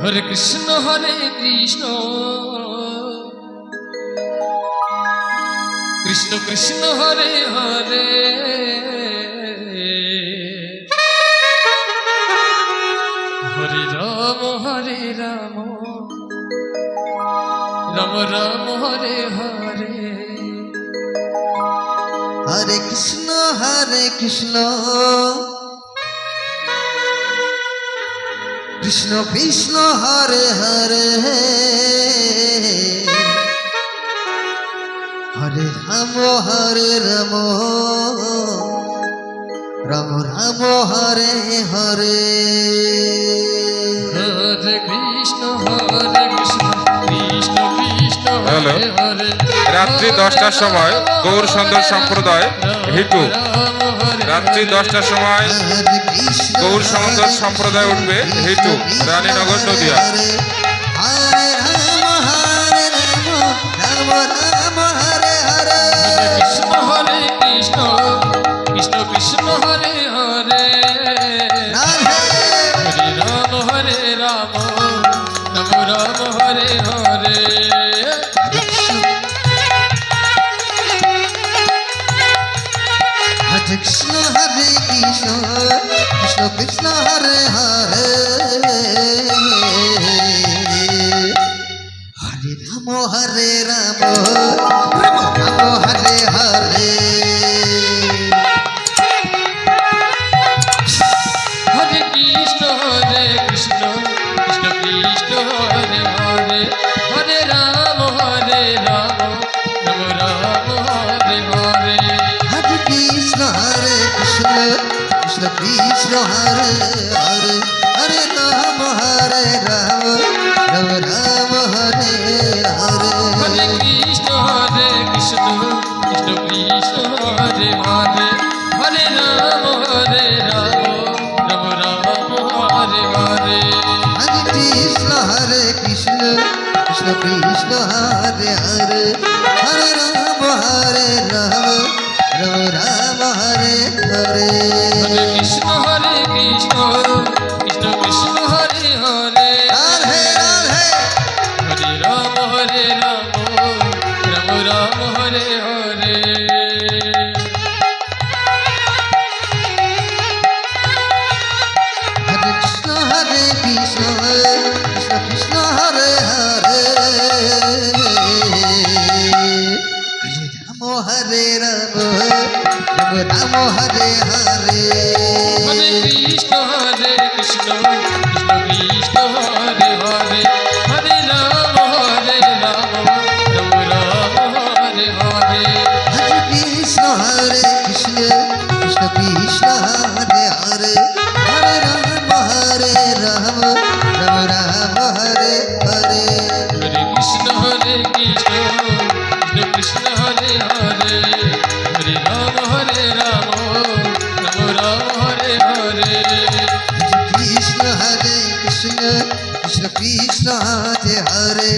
হরে Krishna Krishna Krishna Hare Hare Hare Ram Ram Ram Hare Hare Hare Krishna Krishna Krishna Hare Hare Hare Ram Ram Ram Hare Hare Hare Krishna Krishna Krishna hello, Hare Hare রাত্রি 10টার সময় গৌর সুন্দর সম্প্রদায় হিটু রাত্রি 10টার সময় হরে কৃষ্ণ গৌর সুন্দর সম্প্রদায় উঠবে হিটু রানীনগর নদিয়া। হরে রাম রাম হরে হরে কৃষ্ণ কৃষ্ণ কৃষ্ণ হরে হরে রাধে হরে রাম রাম হরে হরে হরে কৃষ্ণ কৃষ্ণ কৃষ্ণ হরে হরে হরে রাম রাম হরে হরে হরে কৃষ্ণ কৃষ্ণ কৃষ্ণ হরে হরে হরে রাম রাম রাম হরে হরে হরে কৃষ্ণ কৃষ্ণ কৃষ্ণ হরে হরে হরে রাম রাম রাম হরে হরে হরে কৃষ্ণ কৃষ্ণ কৃষ্ণ হরে হরে হরে রাম রাম রাম হরে হরে হরে কৃষ্ণ কৃষ্ণ কৃষ্ণ হরে হরে হরে রাম রাম রাম হরে হরে হরে কৃষ্ণ কৃষ্ণ কৃষ্ণ হরে হরে রাধে রাধে হরে রাম রাম রাম হরে হরে হরে কৃষ্ণ কৃষ্ণ কৃষ্ণ হরে হরে হরে রাম রাম হরে হরে হরে কৃষ্ণ কৃষ্ণ কৃষ্ণ হরে হরে হরে রাম রাম রাম হরে হরে হরে কৃষ্ণ কৃষ্ণ কৃষ্ণ হরে হরে হরে রাম রাম রাম হরে হরে হরে কৃষ্ণ কৃষ্ণ কৃষ্ণ হরে হরে হরে রাম রাম রাম হরে হরে কৃষ্ণ কৃষ্ণ কৃষ্ণ হরে হরে